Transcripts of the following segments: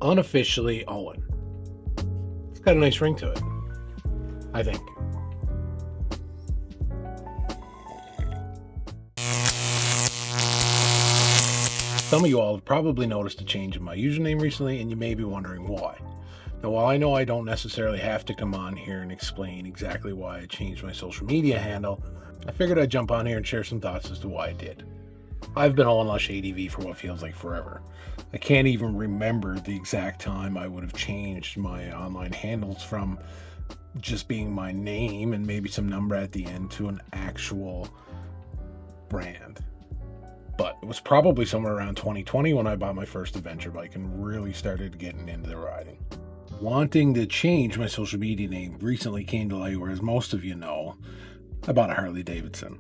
Unofficially Owen. It's got a nice ring to it, I think. Some of you all have probably noticed a change in my username recently, and you may be wondering why. Now, while I know I don't necessarily have to come on here and explain exactly why I changed my social media handle, I figured I'd jump on here and share some thoughts as to why I did. I've been OwenLushADV for what feels like forever. I can't even remember the exact time I would have changed my online handles from just being my name and maybe some number at the end to an actual brand. But it was probably somewhere around 2020 when I bought my first adventure bike and really started getting into the riding. Wanting to change my social media name recently came to light where, as most of you know, I bought a Harley Davidson.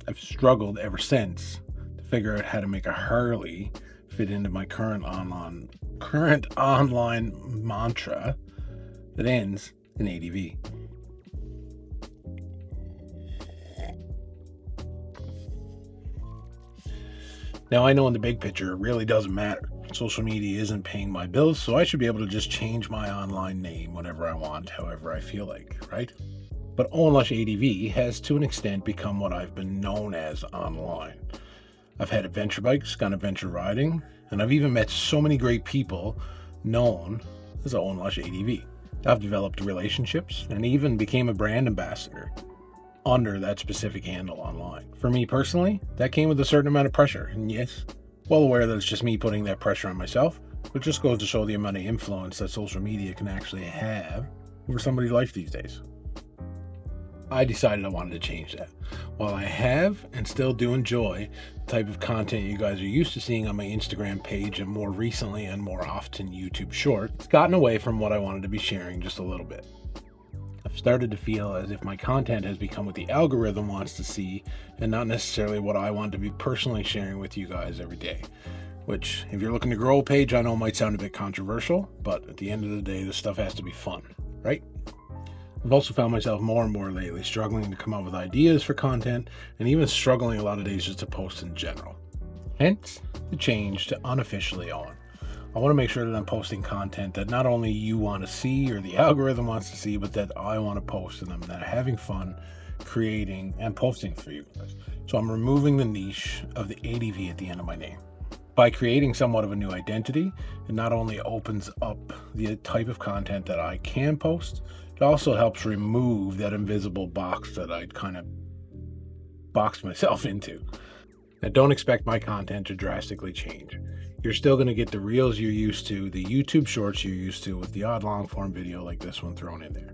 I've struggled ever since to figure out how to make a Harley fit into my current online mantra that ends in ADV. Now, I know in the big picture, it really doesn't matter. Social media isn't paying my bills, so I should be able to just change my online name whenever I want, however I feel like, right? But OwenLushADV has, to an extent, become what I've been known as online. I've had adventure bikes, gone adventure riding, and I've even met so many great people known as OwenLushADV. I've developed relationships and even became a brand ambassador under that specific handle online. For me personally, that came with a certain amount of pressure, and yes, well aware that it's just me putting that pressure on myself, but just goes to show the amount of influence that social media can actually have over somebody's life these days. I decided I wanted to change that. While I have and still do enjoy the type of content you guys are used to seeing on my Instagram page and more recently and more often YouTube Short, it's gotten away from what I wanted to be sharing just a little bit. I've started to feel as if my content has become what the algorithm wants to see and not necessarily what I want to be personally sharing with you guys every day. Which, if you're looking to grow a page, I know might sound a bit controversial, but at the end of the day, this stuff has to be fun, right? I've also found myself more and more lately struggling to come up with ideas for content and even struggling a lot of days just to post in general. Hence, the change to Unofficially Owen. I want to make sure that I'm posting content that not only you want to see or the algorithm wants to see, but that I want to post to them, that I'm having fun creating and posting for you guys. So I'm removing the niche of the ADV at the end of my name. By creating somewhat of a new identity, it not only opens up the type of content that I can post, it also helps remove that invisible box that I'd kind of boxed myself into. Now, don't expect my content to drastically change. You're still going to get the reels you're used to, the YouTube shorts you're used to, with the odd long form video like this one thrown in there.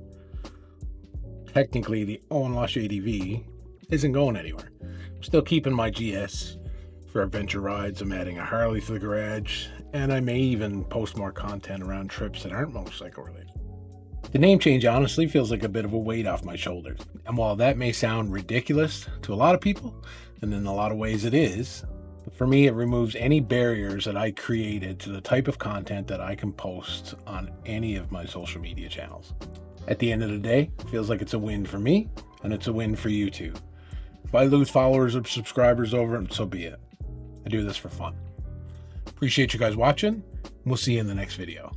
Technically, the OwenLushADV isn't going anywhere. I'm still keeping my GS for adventure rides. I'm adding a Harley to the garage, and I may even post more content around trips that aren't motorcycle related. The name change honestly feels like a bit of a weight off my shoulders. And while that may sound ridiculous to a lot of people, and in a lot of ways it is, but for me it removes any barriers that I created to the type of content that I can post on any of my social media channels. At the end of the day, it feels like it's a win for me, and it's a win for you too. If I lose followers or subscribers over it, so be it. I do this for fun. Appreciate you guys watching. We'll see you in the next video.